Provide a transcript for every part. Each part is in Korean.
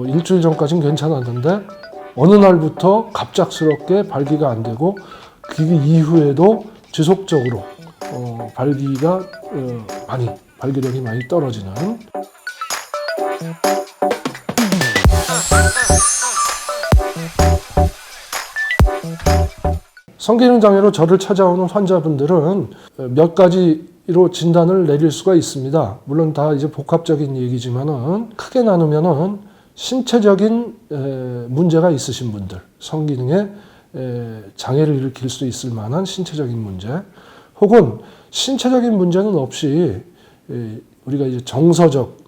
일주일 전까지는 괜찮았는데 어느 날부터 갑작스럽게 발기가 안 되고 그 이후에도 지속적으로 발기력이 많이 떨어지는 성기능 장애로 저를 찾아오는 환자분들은 몇 가지로 진단을 내릴 수가 있습니다. 물론 다 이제 복합적인 얘기지만은 크게 나누면은 신체적인 문제가 있으신 분들, 성기능에 장애를 일으킬 수 있을 만한 신체적인 문제, 혹은 신체적인 문제는 없이 우리가 이제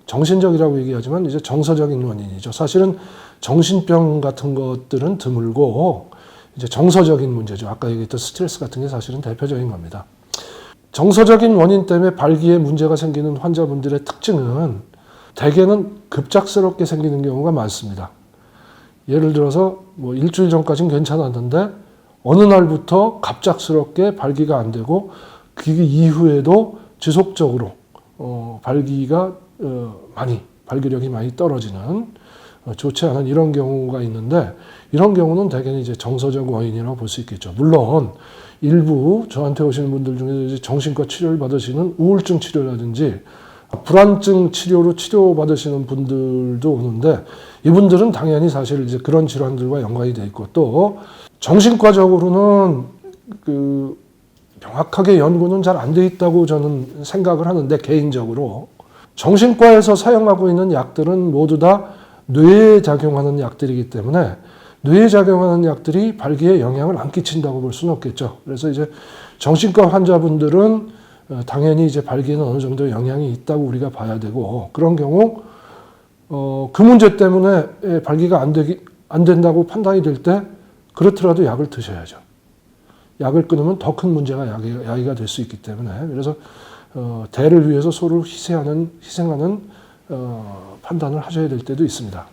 정신적이라고 얘기하지만 이제 정서적인 원인이죠. 사실은 정신병 같은 것들은 드물고 이제 정서적인 문제죠. 아까 얘기했던 스트레스 같은 게 사실은 대표적인 겁니다. 정서적인 원인 때문에 발기에 문제가 생기는 환자분들의 특징은 대개는 급작스럽게 생기는 경우가 많습니다. 예를 들어서 일주일 전까지는 괜찮았는데 어느 날부터 갑작스럽게 발기가 안 되고 그 이후에도 지속적으로 발기력이 많이 떨어지는 좋지 않은 이런 경우가 있는데, 이런 경우는 대개는 이제 정서적 원인이라고 볼 수 있겠죠. 물론 일부 저한테 오시는 분들 중에 이제 정신과 치료를 받으시는 우울증 치료라든지 불안증 치료로 치료받으시는 분들도 오는데, 이분들은 당연히 사실 이제 그런 질환들과 연관이 돼 있고, 또 정신과적으로는 명확하게 연구는 잘 안 돼 있다고 저는 생각을 하는데, 개인적으로 정신과에서 사용하고 있는 약들은 모두 다 뇌에 작용하는 약들이기 때문에 뇌에 작용하는 약들이 발기에 영향을 안 끼친다고 볼 수는 없겠죠. 그래서 이제 정신과 환자분들은 당연히 이제 발기에는 어느 정도 영향이 있다고 우리가 봐야 되고, 그런 경우 그 문제 때문에 발기가 안 된다고 판단이 될 때 그렇더라도 약을 드셔야죠. 약을 끊으면 더 큰 문제가 야기가 될 수 있기 때문에, 그래서 대를 위해서 소를 희생하는 판단을 하셔야 될 때도 있습니다.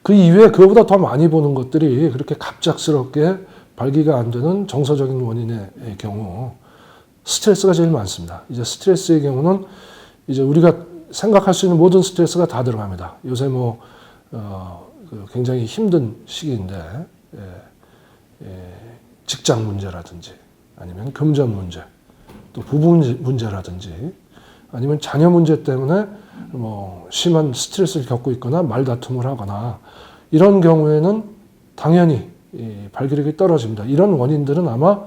그 이외에 그거보다 더 많이 보는 것들이 그렇게 갑작스럽게 발기가 안 되는 정서적인 원인의 경우, 스트레스가 제일 많습니다. 이제 스트레스의 경우는 이제 우리가 생각할 수 있는 모든 스트레스가 다 들어갑니다. 요새 굉장히 힘든 시기인데, 직장 문제라든지 아니면 금전 문제, 또 부부 문제라든지 아니면 자녀 문제 때문에 심한 스트레스를 겪고 있거나 말다툼을 하거나, 이런 경우에는 당연히 발기력이 떨어집니다. 이런 원인들은 아마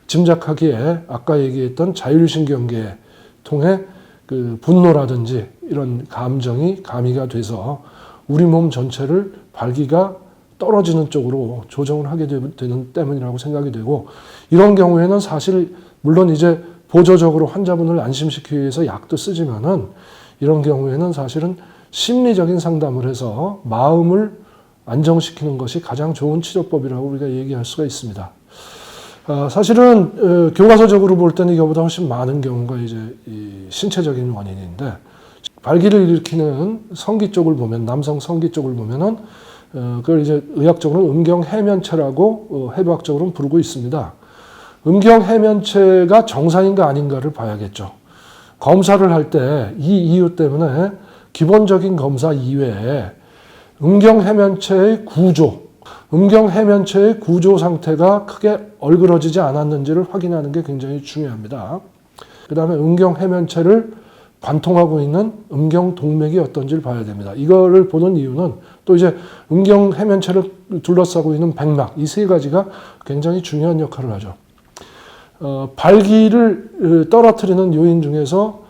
짐작하기에 아까 얘기했던 자율신경계에 통해 그 분노라든지 이런 감정이 가미가 돼서 우리 몸 전체를 발기가 떨어지는 쪽으로 조정을 하게 되는 때문이라고 생각이 되고, 이런 경우에는 사실 물론 이제 보조적으로 환자분을 안심시키기 위해서 약도 쓰지만은, 이런 경우에는 사실은 심리적인 상담을 해서 마음을 안정시키는 것이 가장 좋은 치료법이라고 우리가 얘기할 수가 있습니다. 사실은 교과서적으로 볼 때는 이거보다 훨씬 많은 경우가 이제 이 신체적인 원인인데, 발기를 일으키는 성기 쪽을 보면, 남성 성기 쪽을 보면은 그걸 이제 의학적으로는 음경해면체라고 해부학적으로는 부르고 있습니다. 음경해면체가 정상인가 아닌가를 봐야겠죠. 검사를 할 때 이 이유 때문에 기본적인 검사 이외에 음경해면체의 구조 상태가 크게 얼그러지지 않았는지를 확인하는 게 굉장히 중요합니다. 그 다음에 음경해면체를 관통하고 있는 음경동맥이 어떤지를 봐야 됩니다. 이거를 보는 이유는 또 이제 음경해면체를 둘러싸고 있는 백막, 이 세 가지가 굉장히 중요한 역할을 하죠. 발기를 떨어뜨리는 요인 중에서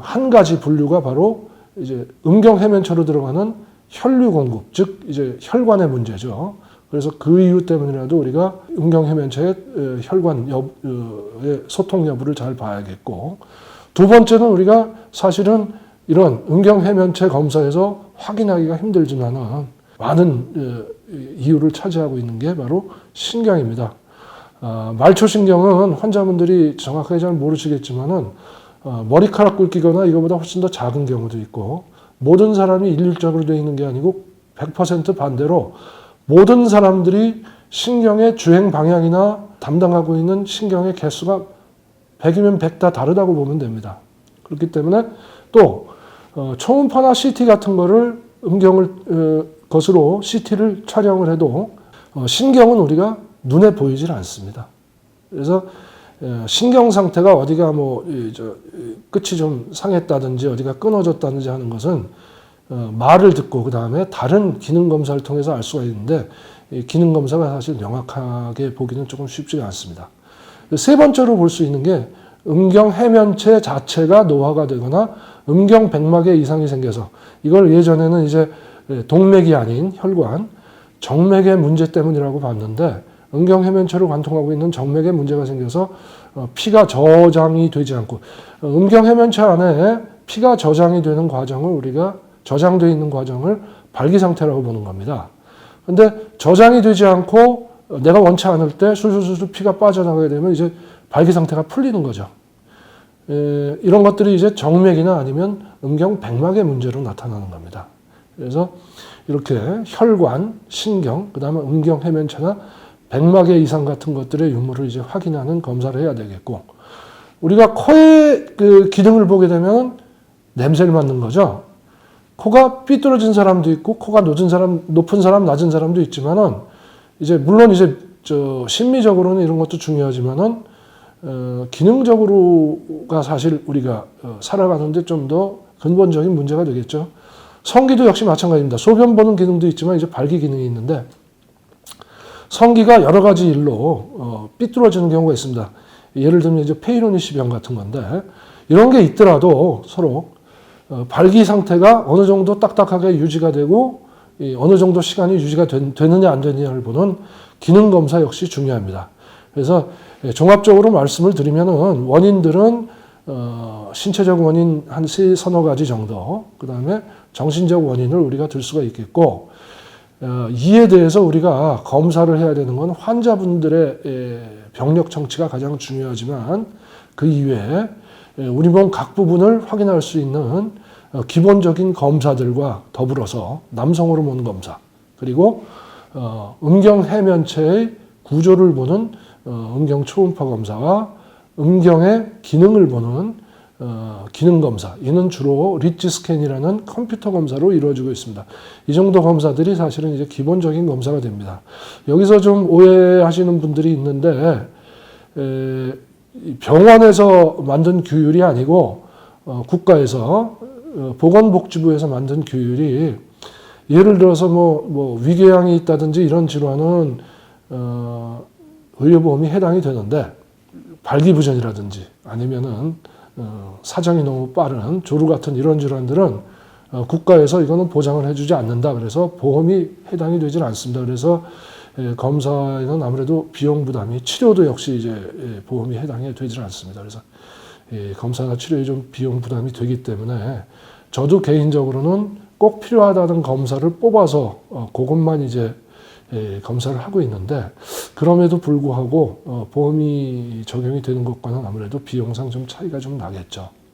한 가지 분류가 바로 이제 음경해면체로 들어가는 혈류 공급, 즉 이제 혈관의 문제죠. 그래서 그 이유 때문이라도 우리가 음경해면체의 혈관의 소통 여부를 잘 봐야겠고, 두 번째는 우리가 사실은 이런 음경해면체 검사에서 확인하기가 힘들지만은 많은 이유를 차지하고 있는 게 바로 신경입니다. 말초신경은 환자분들이 정확하게 잘 모르시겠지만은 머리카락 굵기거나 이거보다 훨씬 더 작은 경우도 있고, 모든 사람이 일률적으로 되어 있는 게 아니고 100% 반대로 모든 사람들이 신경의 주행 방향이나 담당하고 있는 신경의 개수가 100이면 100 다 다르다고 보면 됩니다. 그렇기 때문에 또 초음파나 CT 같은 거를 음경을 것으로 CT를 촬영을 해도 신경은 우리가 눈에 보이질 않습니다. 그래서 신경 상태가 어디가 끝이 좀 상했다든지 어디가 끊어졌다든지 하는 것은 말을 듣고 그 다음에 다른 기능 검사를 통해서 알 수가 있는데 기능 검사가 사실 명확하게 보기는 조금 쉽지가 않습니다. 세 번째로 볼 수 있는 게 음경 해면체 자체가 노화가 되거나 음경 백막에 이상이 생겨서 이걸 예전에는 이제 동맥이 아닌 혈관, 정맥의 문제 때문이라고 봤는데 음경 해면체를 관통하고 있는 정맥에 문제가 생겨서 피가 저장이 되지 않고 음경 해면체 안에 피가 저장이 되는 과정을 우리가 저장되어 있는 과정을 발기 상태라고 보는 겁니다. 근데 저장이 되지 않고 내가 원치 않을 때 술술술 피가 빠져나가게 되면 이제 발기 상태가 풀리는 거죠. 이런 것들이 이제 정맥이나 아니면 음경 백막의 문제로 나타나는 겁니다. 그래서 이렇게 혈관, 신경, 그 다음에 음경 해면체나 백막의 이상 같은 것들의 유무를 이제 확인하는 검사를 해야 되겠고, 우리가 코의 그 기능을 보게 되면 냄새를 맡는 거죠. 코가 삐뚤어진 사람도 있고, 코가 높은 사람, 낮은 사람도 있지만은, 물론 심미적으로는 이런 것도 중요하지만은, 기능적으로가 사실 우리가 살아가는데 좀 더 근본적인 문제가 되겠죠. 성기도 역시 마찬가지입니다. 소변 보는 기능도 있지만 이제 발기 기능이 있는데, 성기가 여러 가지 일로 삐뚤어지는 경우가 있습니다. 예를 들면 이제 페이로니시 병 같은 건데, 이런 게 있더라도 서로 발기 상태가 어느 정도 딱딱하게 유지가 되고 어느 정도 시간이 유지가 되느냐 안 되느냐를 보는 기능 검사 역시 중요합니다. 그래서 종합적으로 말씀을 드리면은 원인들은 신체적 원인 한 서너 가지 정도, 그 다음에 정신적 원인을 우리가 들 수가 있겠고, 이에 대해서 우리가 검사를 해야 되는 건 환자분들의 병력 청취가 가장 중요하지만 그 이외에 우리 몸 각 부분을 확인할 수 있는 기본적인 검사들과 더불어서 남성 호르몬 검사, 그리고 음경 해면체의 구조를 보는 음경 초음파 검사와 음경의 기능을 보는 기능 검사, 이는 주로 리치 스캔이라는 컴퓨터 검사로 이루어지고 있습니다. 이 정도 검사들이 사실은 이제 기본적인 검사가 됩니다. 여기서 좀 오해하시는 분들이 있는데, 병원에서 만든 규율이 아니고 국가에서 보건복지부에서 만든 규율이, 예를 들어서 위궤양이 있다든지 이런 질환은 의료보험이 해당이 되는데, 발기부전이라든지 아니면은 사정이 너무 빠른 조루 같은 이런 질환들은 국가에서 이거는 보장을 해주지 않는다. 그래서 보험이 해당이 되질 않습니다. 그래서 검사에는 아무래도 비용 부담이, 치료도 역시 이제 보험이 해당이 되질 않습니다. 그래서 검사나 치료에 좀 비용 부담이 되기 때문에 저도 개인적으로는 꼭 필요하다는 검사를 뽑아서 그것만 이제 검사를 하고 있는데, 그럼에도 불구하고 보험이 적용이 되는 것과는 아무래도 비용상 좀 차이가 좀 나겠죠.